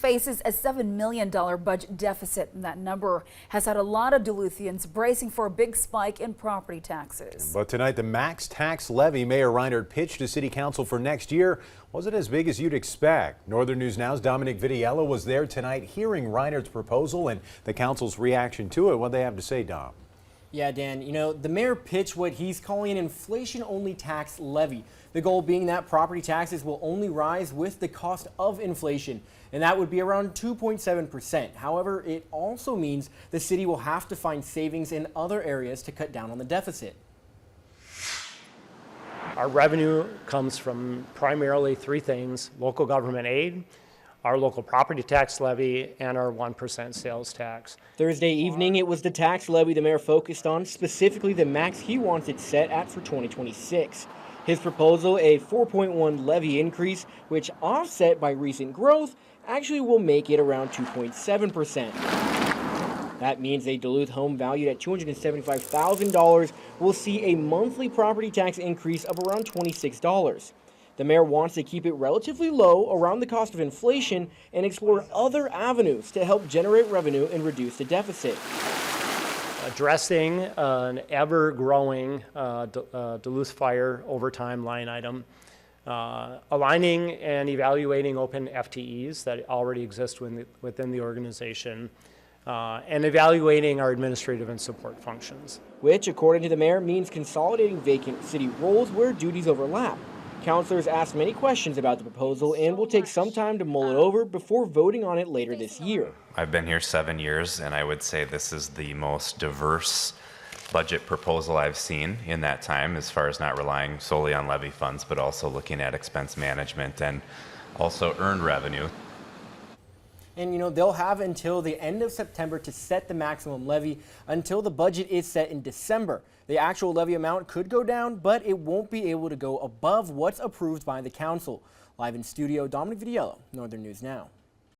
Faces a $7 million budget deficit, and that number has had a lot of Duluthians bracing for a big spike in property taxes. But tonight, the max tax levy Mayor Reinert pitched to City Council for next year wasn't as big as you'd expect. Northern News Now's Dominic Vitiello was there tonight hearing Reinert's proposal and the council's reaction to it. What they have to say, Dom? Yeah, Dan, the mayor pitched what he's calling an inflation-only tax levy. The goal being that property taxes will only rise with the cost of inflation, and that would be around 2.7%. However, it also means the city will have to find savings in other areas to cut down on the deficit. Our revenue comes from primarily three things: local government aid, our local property tax levy, and our 1% sales tax. Thursday evening, it was the tax levy the mayor focused on, specifically the max he wants it set at for 2026. His proposal, a 4.1 levy increase, which offset by recent growth, actually will make it around 2.7%. That means a Duluth home valued at $275,000 will see a monthly property tax increase of around $26. The mayor wants to keep it relatively low around the cost of inflation and explore other avenues to help generate revenue and reduce the deficit. Addressing an ever-growing Duluth Fire overtime line item, aligning and evaluating open FTEs that already exist within the organization, and evaluating our administrative and support functions. Which, according to the mayor, means consolidating vacant city roles where duties overlap. Councilors asked many questions about the proposal and will take some time to mull it over before voting on it later this year. I've been here 7 years, and I would say this is the most diverse budget proposal I've seen in that time, as far as not relying solely on levy funds, but also looking at expense management and also earned revenue. And they'll have until the end of September to set the maximum levy until the budget is set in December. The actual levy amount could go down, but it won't be able to go above what's approved by the council. Live in studio, Dominic Vitiello, Northern News Now.